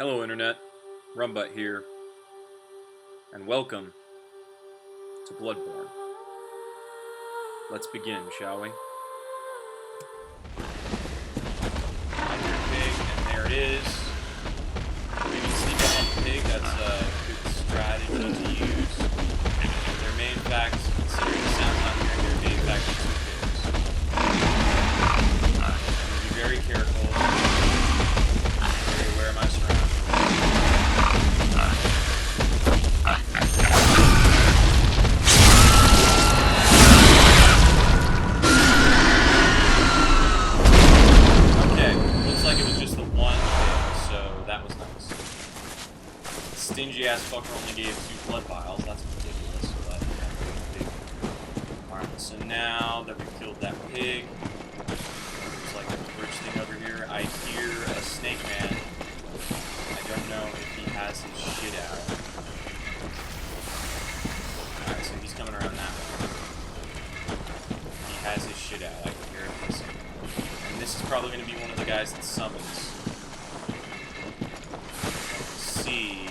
Hello Internet, Rumbutt here, and welcome to Bloodborne. Let's begin, shall we? Find your pig, and there it is. Maybe sneak up on the pig, that's a good strategy to use. There may in fact, considering the sound not hearing, there may in fact be two pigs. Be very careful, very aware of my surroundings. Stingy ass fucker only gave 2 blood vials. That's ridiculous. But yeah, alright, so now that we've killed that pig, there's like a bridge thing over here. I hear a snake man. I don't know if he has his shit out. Alright, so he's coming around that way. He has his shit out. I can hear it missing. And this is probably going to be one of the guys that summons. See.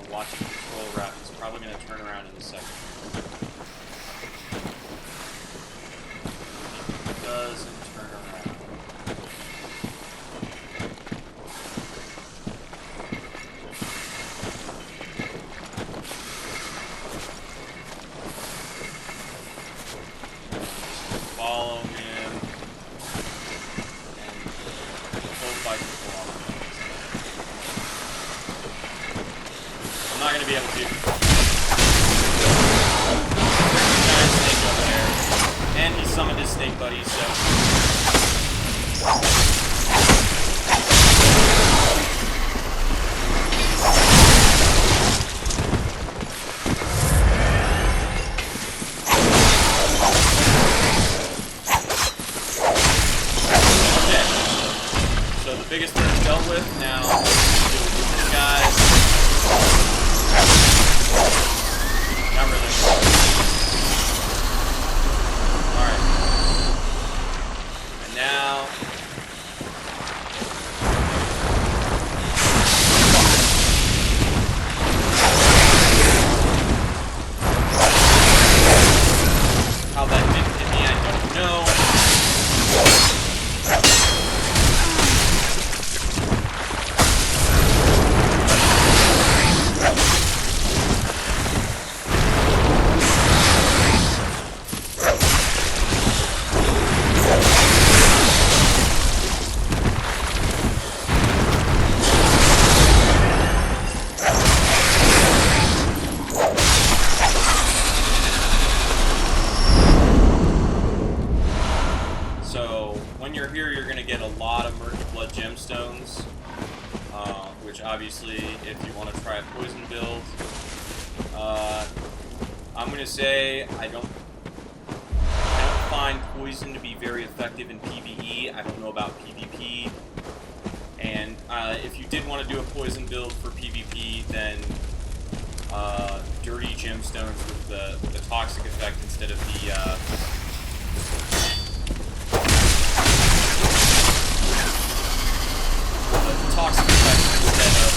Watching the control route, he's probably going to turn around in a second. He doesn't turn around. Follow him and hold by control. I'm not going to be able to. Giant snake over there. And he summoned his snake buddy, so... Okay. So the biggest thing is dealt with. Now, let's deal with these guys. Not really. Alright. And now... How that didn't hit me, I don't know. Here you're going to get a lot of Murky Blood gemstones, which obviously if you want to try a poison build, I'm going to say I don't find poison to be very effective in PvE. I don't know about PvP, and if you did want to do a poison build for PvP, then dirty gemstones with the toxic effect instead of the toxic effect instead of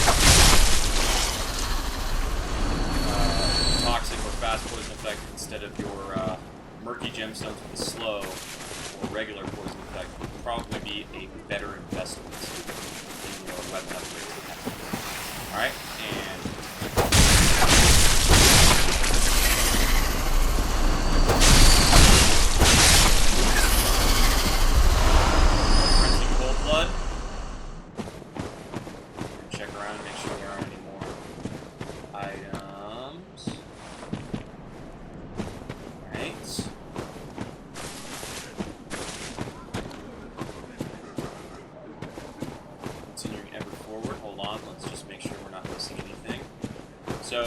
toxic or fast poison effect instead of your murky gemstones with the slow or regular poison effect would probably be a better investment in your weapon upgrades. Alright, and rinsing cold blood. So,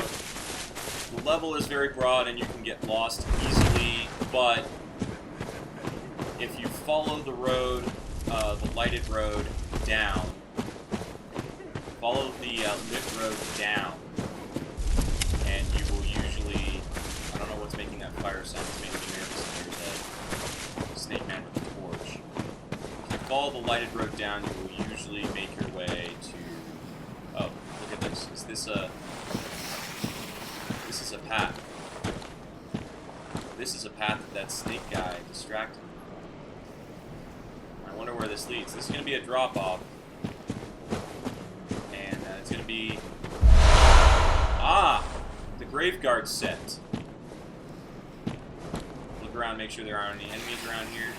the level is very broad and you can get lost easily, but if you follow the road, the lighted road down, follow the lit road down, and you will usually, I don't know what's making that fire sound, it's making me nervous in your head. Snake Man with the torch. follow the lighted road down, you will usually make your way to... Oh, look at this. Is this a... This is a path. This is a path that snake guy distracted me from. I wonder where this leads. This is going to be a drop-off. And it's going to be... Ah! The Graveguard set. Look around, make sure there aren't any enemies around here.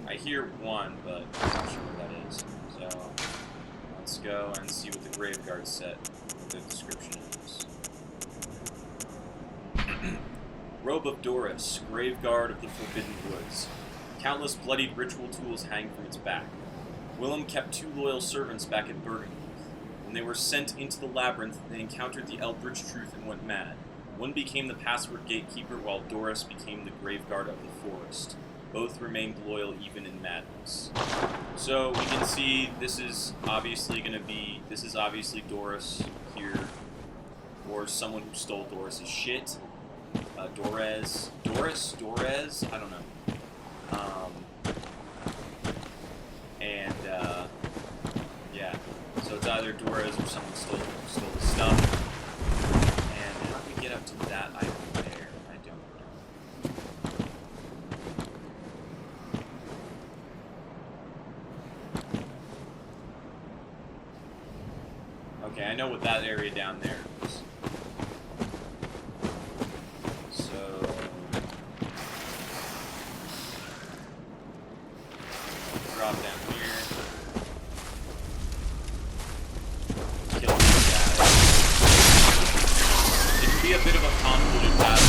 I hear one, but I'm not sure what that is. So, let's go and see what the Graveguard set, the description is. Robe of Doris, Graveguard of the Forbidden Woods. Countless bloodied ritual tools hang from its back. Willem kept 2 loyal servants back at Burgundy. When they were sent into the labyrinth, they encountered the Eldritch Truth and went mad. One became the password gatekeeper, while Doris became the Graveguard of the forest. Both remained loyal even in madness. So we can see this is obviously going to be... This is obviously Doris here. Or someone who stole Doris's shit. Doris? I don't know. Yeah. So it's either Doris or someone stole the stuff. And how do we get up to that item there? I don't know. Okay, I know what that area down there is. Drop down here. Kill these guys. It can be a bit of a convoluted path.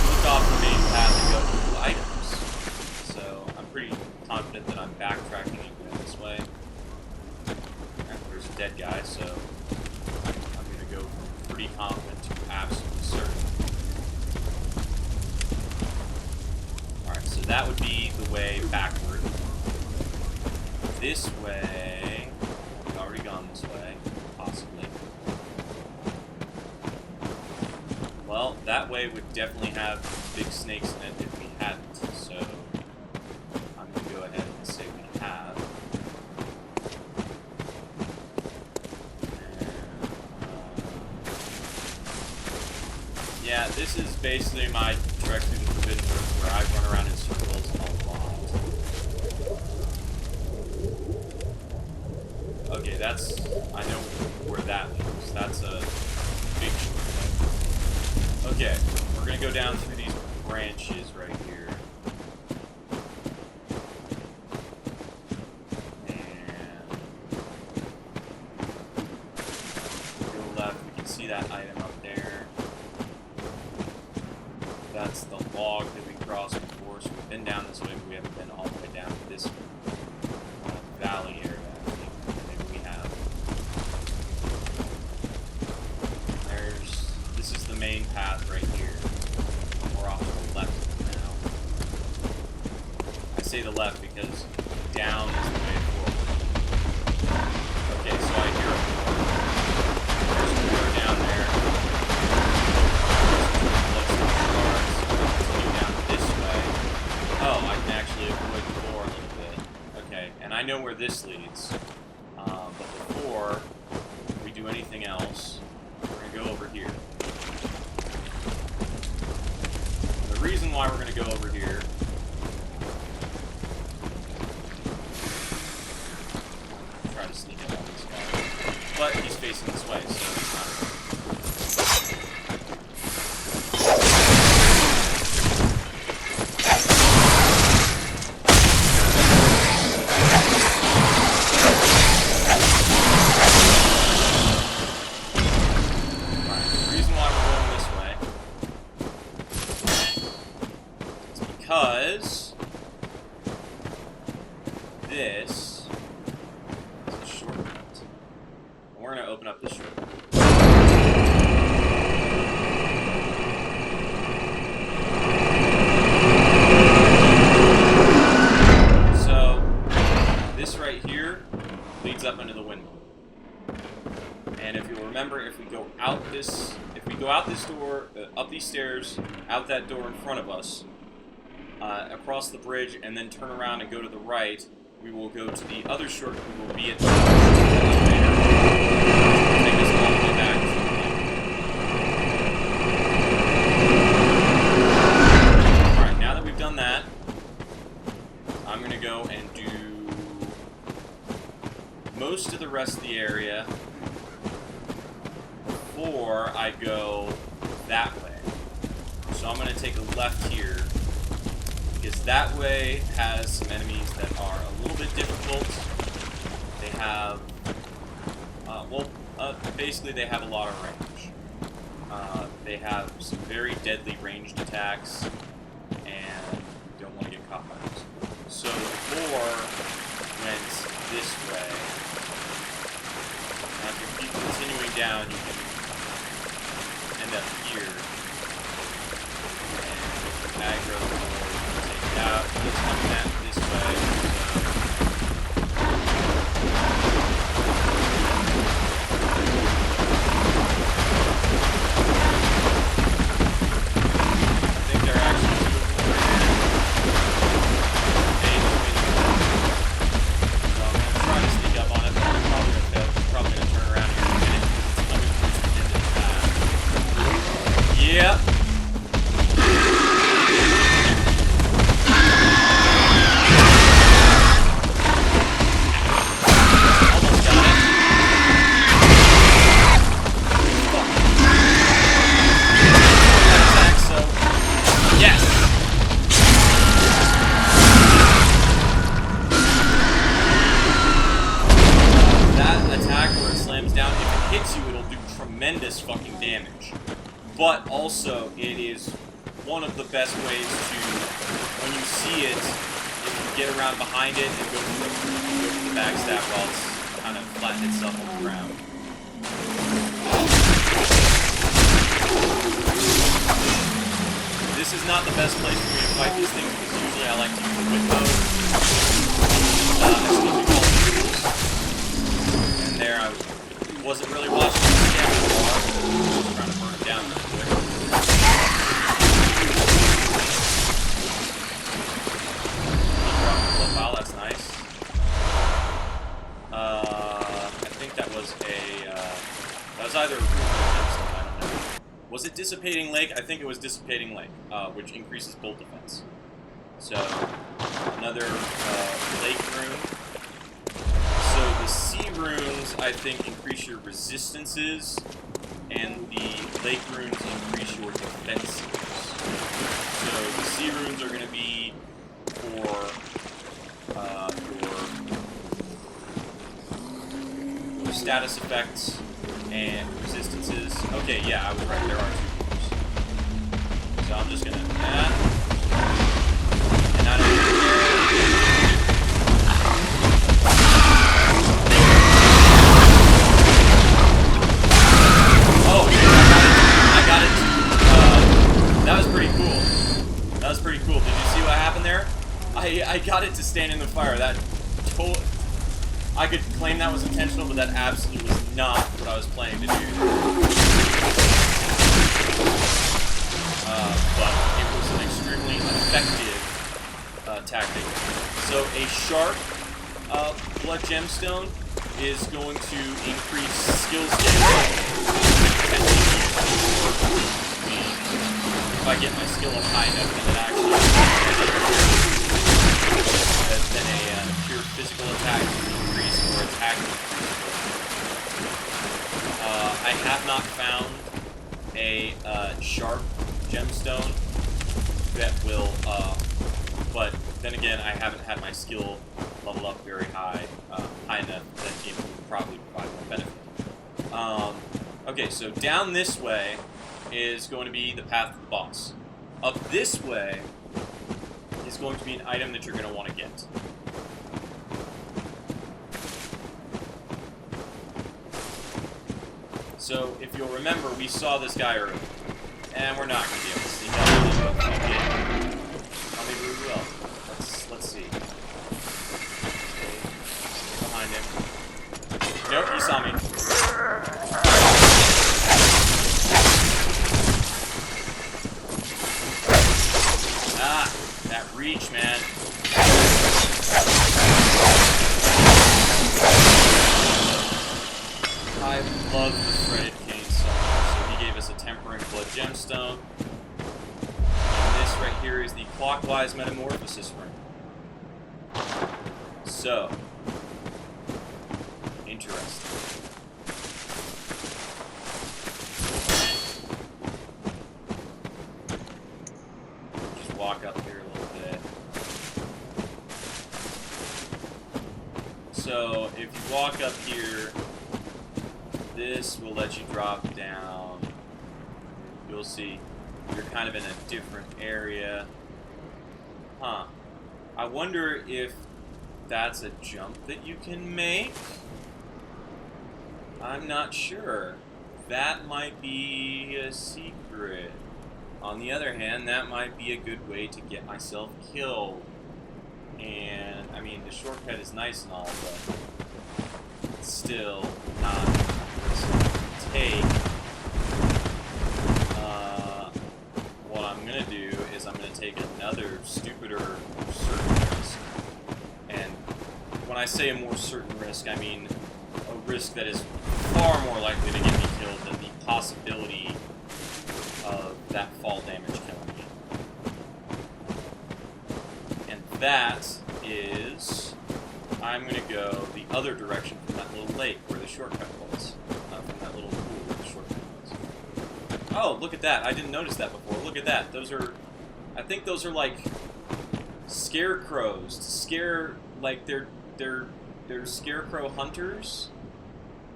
Look off the main path and go through items. So I'm pretty confident that I'm backtracking and going this way. And there's a dead guy, so I'm going to go from pretty confident to absolutely certain. So that would be the way backward. This way... We've already gone this way, possibly. Well, that way would definitely have big snakes in it if we hadn't, so... I'm going to go ahead and say we have. Yeah, this is basically my trek through the Forbidden Woods where I run around in circles a lot. Okay, that's... I know where that leads. That's a big shortcut. Okay, we're gonna go down through these branches right here. And... go left, we can see that item up there. That's the log that we crossed before, so we've been down this way, but we haven't been all the way down to this valley area. I think maybe we have. This is the main path right here. We're off to the left now. I say the left because down is the way forward. Okay, so I hear a door. There's a door down there. Oh, I can actually avoid the door a little bit. Okay, and I know where this leads. But before we do anything else, we're going to go over here. And the reason why we're going to go over here... Try to sneak up on this guy. But he's facing this way, so it's not... Because this is a shortcut. And we're going to open up this shortcut. So, this right here leads up into the window. And if you'll remember, if we go out this door, up these stairs, out that door in front of us, across the bridge, and then turn around and go to the right, we will go to the other shortcut. We will be at the elevator. Take us all the way back to the Alright, now that we've done that, I'm going to go and do most of the rest of the area before I go that way. So I'm going to take a left here, because that way has some enemies that are a little bit difficult. They have, basically they have a lot of range. They have some very deadly ranged attacks, and you don't want to get caught by those. So the boar went this way. Now if you keep continuing down, you can end up here. And aggro the boar, take it out. It's coming at this way. Yep. Tremendous fucking damage, but also it is one of the best ways to, when you see it, if you get around behind it and go to the backstab while it's kind of flattened itself on the ground. This is not the best place for me to fight these things, because usually I like to use the whip mode. And there I wasn't really watching the stamina bar. I was trying to burn it down real quick. Profile, that's nice. I think that was that was either a rune or something, I don't know. Was it Dissipating Lake? I think it was Dissipating Lake, which increases bolt defense. So, another lake rune. So the sea runes, I think, increase your resistances, and the lake runes increase your defenses. So the sea runes are going to be for your status effects and resistances. Okay, yeah, I was right. There are two runes. So I'm just going to do that. And I don't even care. That was pretty cool. That was pretty cool. Did you see what happened there? I got it to stand in the fire. That I could claim that was intentional, but that absolutely was not what I was planning to do. But it was an extremely effective tactic. So a sharp blood gemstone is going to increase skill scaling. If I get my skill up high enough, then it actually then a pure physical attack increase or attack increase. I have not found a sharp gemstone that will, but then again, I haven't had my skill level up very high enough that it would probably provide more benefit. Okay, so down this way is going to be the path to the boss. Up this way is going to be an item that you're going to want to get. So, if you'll remember, we saw this guy earlier. And we're not going to be able to see that. Well, maybe we will. Let's see. Stay behind him. Nope, he saw me. Ah, that reach, man. I love the threaded cane so much. So he gave us a Tempering Blood gemstone. And this right here is the Clockwise Metamorphosis ring. So, interesting. Just walk up here a little bit. So, if you walk up here, this will let you drop down. You'll see you're kind of in a different area. Huh. I wonder if that's a jump that you can make? I'm not sure. That might be a secret. On the other hand, that might be a good way to get myself killed. And, I mean, the shortcut is nice and all, but it's still not take. What I'm going to do is I'm going to take another stupider, more certain risk. And when I say a more certain risk, I mean a risk that is far more likely to get me killed than the possibility of that fall damage killing me. And that is, I'm going to go the other direction from that little lake where the shortcut was. From that little pool where the shortcut was. Oh, look at that. I didn't notice that before. Look at that. Those are, I think those are like scarecrows. Like they're scarecrow hunters.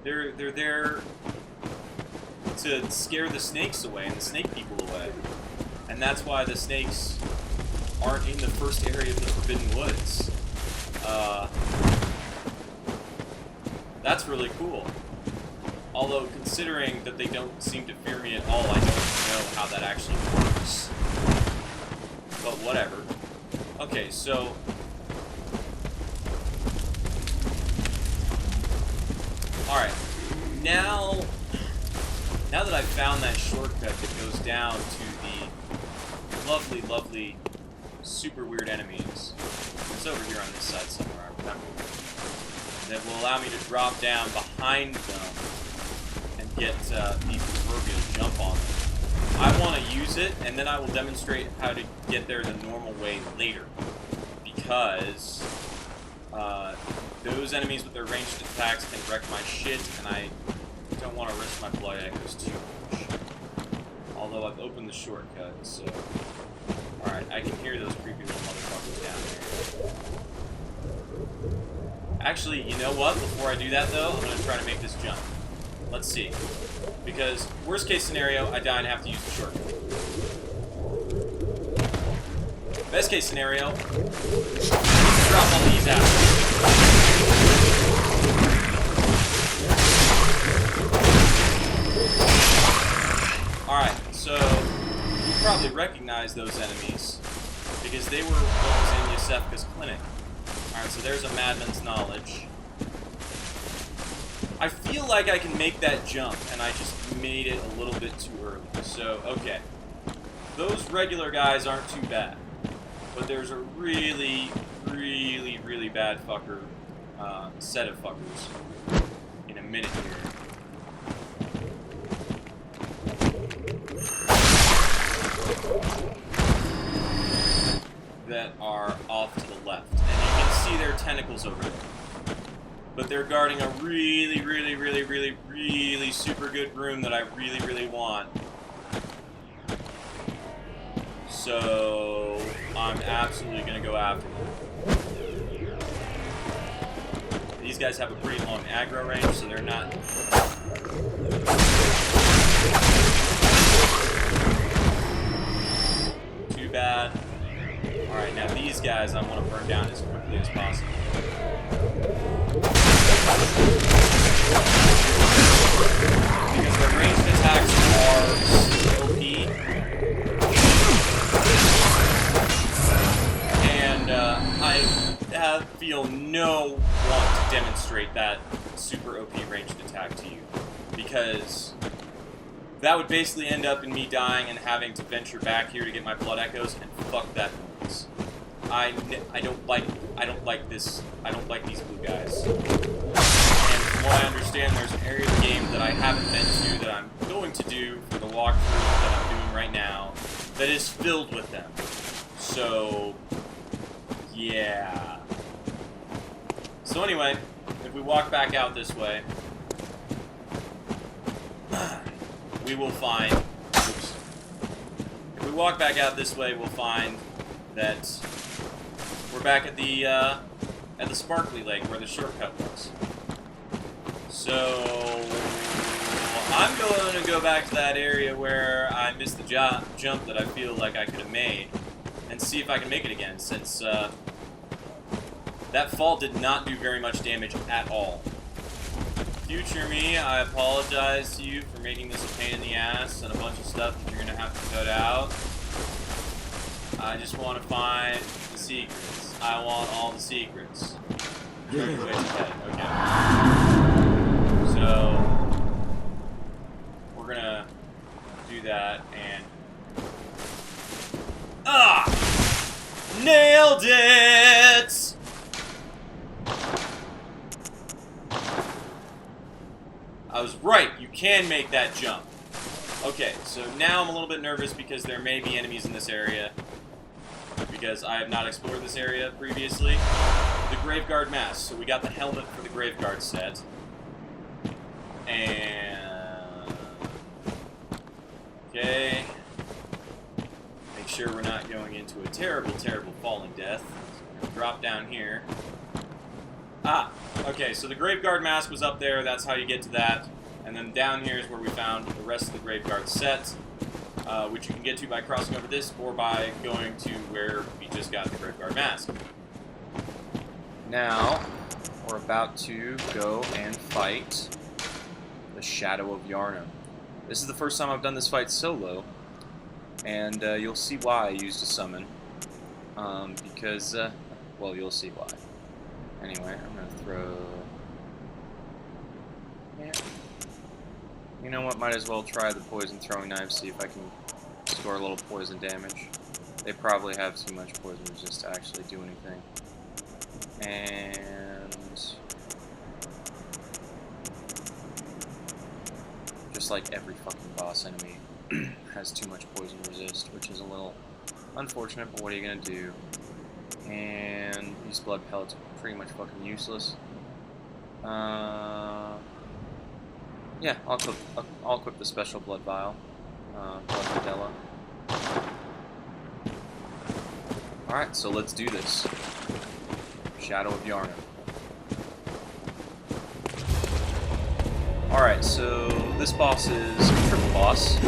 They're there to scare the snakes away and the snake people away. And that's why the snakes aren't in the first area of the Forbidden Woods. That's really cool. Although, considering that they don't seem to fear me at all, I don't know how that actually works. But whatever. Okay, so... Alright. Now that I've found that shortcut that goes down to the lovely, lovely, super weird enemies, it's over here on this side somewhere, I remember, that will allow me to drop down behind them and get the proverbial jump on them. I want to use it, and then I will demonstrate how to get there the normal way later, because those enemies with their ranged attacks can wreck my shit, and I don't want to risk my blood echoes too much. Although I've opened the shortcut, so... Alright, I can hear those creepy little motherfuckers down there. Actually, you know what? Before I do that, though, I'm going to try to make this jump. Let's see. Because, worst case scenario, I die and have to use the shortcut. Best case scenario, drop all these out. Alright, so you probably recognize those enemies because they were what was in Yosefka's clinic. Alright, so there's a madman's knowledge. I feel like I can make that jump, and I just made it a little bit too early. So, okay. Those regular guys aren't too bad. But there's a really, really, really bad fucker, set of fuckers in a minute here. That are off to the left. And you can see their tentacles over there. But they're guarding a really, really, really, really, really super good room that I really, really want. So I'm absolutely going to go after them. These guys have a pretty long aggro range, so they're not... too bad. Alright, now these guys I want to burn down as quickly as possible. Because their ranged attacks are OP. And I feel no want to demonstrate that super OP ranged attack to you. Because that would basically end up in me dying and having to venture back here to get my blood echoes, and fuck that noise. I don't like this. I don't like these blue guys. And from what I understand, there's an area of the game that I haven't been to that I'm going to do for the walkthrough that I'm doing right now that is filled with them. So, yeah. So anyway, if we walk back out this way, we will find. Oops. If we walk back out this way, we'll find that we're back at the sparkly lake where the shortcut was. So I'm going to go back to that area where I missed the jump that I feel like I could have made, and see if I can make it again, since that fall did not do very much damage at all. Future me, I apologize to you for making this a pain in the ass and a bunch of stuff that you're going to have to cut out. I just want to find the secrets. I want all the secrets. Okay. So, we're going to do that and... Nailed it! I was right, you can make that jump. Okay, so now I'm a little bit nervous because there may be enemies in this area, because I have not explored this area previously. The Graveguard mask, so we got the helmet for the Graveguard set. And... okay. Make sure we're not going into a terrible, terrible falling death. Drop down here. Okay, so the Graveguard mask was up there, that's how you get to that. And then down here is where we found the rest of the Graveguard set, which you can get to by crossing over this, or by going to where we just got the Graveguard mask. Now, we're about to go and fight the Shadow of Yharnam. This is the first time I've done this fight solo, and you'll see why I used a summon. Because, well, you'll see why. Anyway, I'm going to throw... yeah. You know what, might as well try the poison throwing knife, see if I can score a little poison damage. They probably have too much poison resist to actually do anything. And... just like every fucking boss enemy has too much poison resist, which is a little unfortunate, but what are you going to do? And these blood pellets are pretty much fucking useless. Yeah, I'll equip the special blood vial. Blood Medella. Alright, so let's do this. Shadow of Yharnam. Alright, so this boss is a triple boss.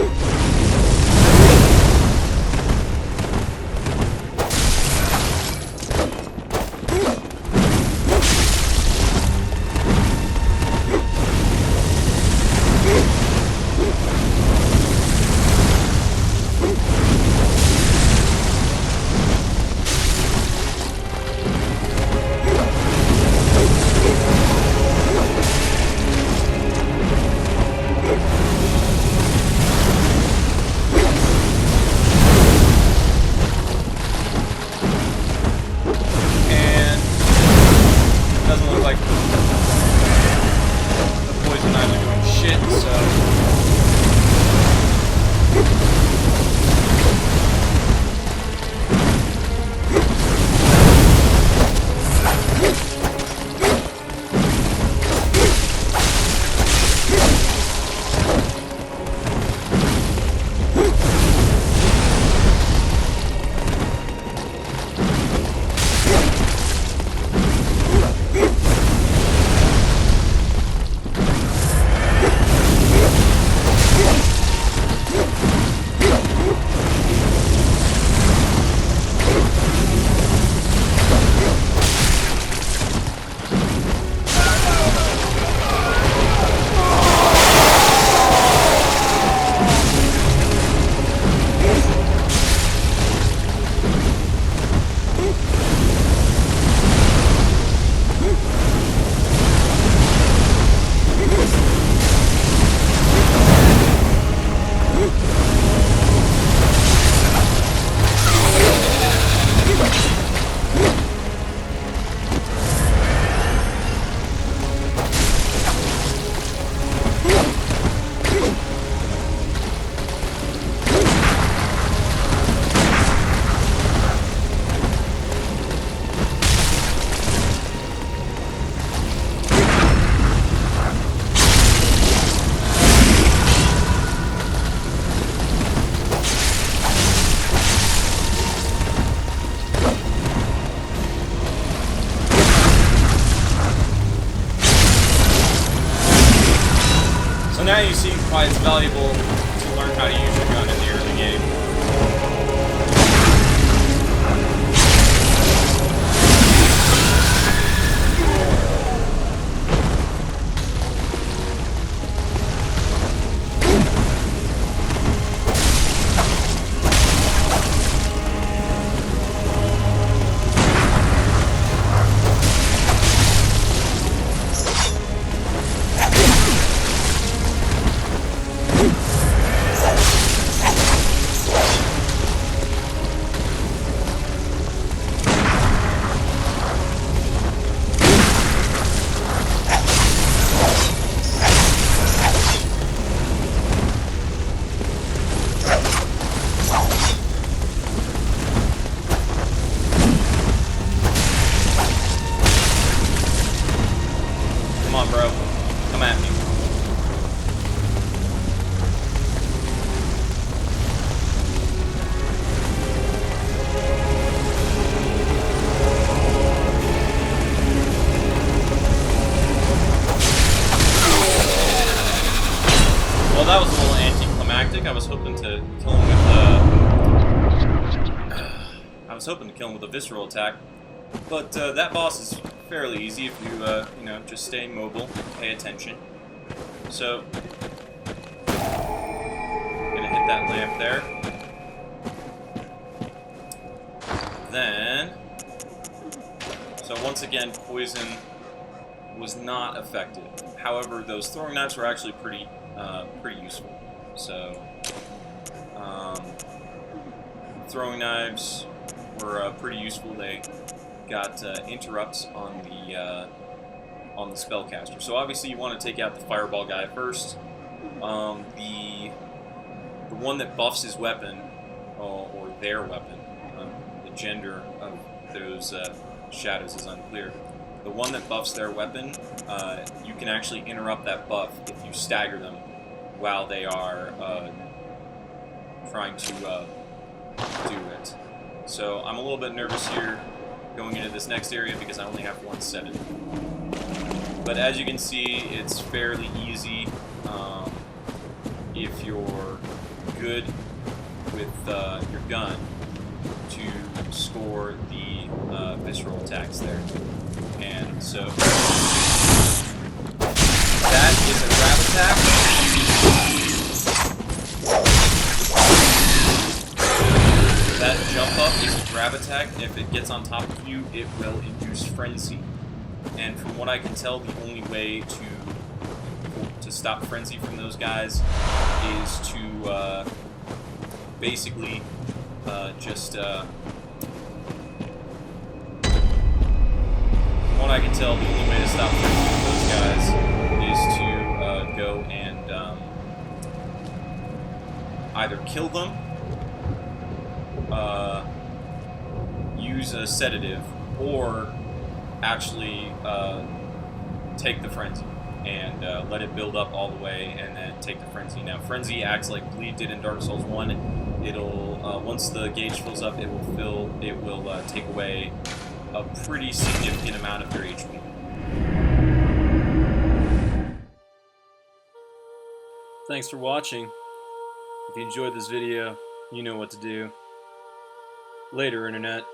why it's valuable to learn how to use your gun in the early game. Come on, bro. Come at me. Well, that was a little anticlimactic. I was hoping to kill him with a visceral attack, but that boss is fairly easy if you you know, just stay mobile, pay attention. So, gonna hit that lamp there. Then, so once again, poison was not effective. However, those throwing knives were actually pretty useful. So, throwing knives were pretty useful. They got interrupts on the spellcaster. So obviously you want to take out the fireball guy first. The one that buffs his weapon, or their weapon, the gender of those shadows is unclear. The one that buffs their weapon, you can actually interrupt that buff if you stagger them while they are trying to do it. So I'm a little bit nervous here going into this next area because I only have one sedative. But as you can see, it's fairly easy if you're good with your gun to score the visceral attacks there. And so that is a grab attack. That jump up is a grab attack. If it gets on top of you, it will induce frenzy. And from what I can tell, the only way to stop frenzy from those guys is to basically just from what I can tell, the only way to stop frenzy from those guys is to go and either kill them, use a sedative, or actually take the frenzy and let it build up all the way and then take the frenzy. Now, frenzy acts like bleed did in Dark Souls 1. It'll once the gauge fills up, it will take away a pretty significant amount of your HP. Thanks for watching. If you enjoyed this video, you know what to do. Later, Internet.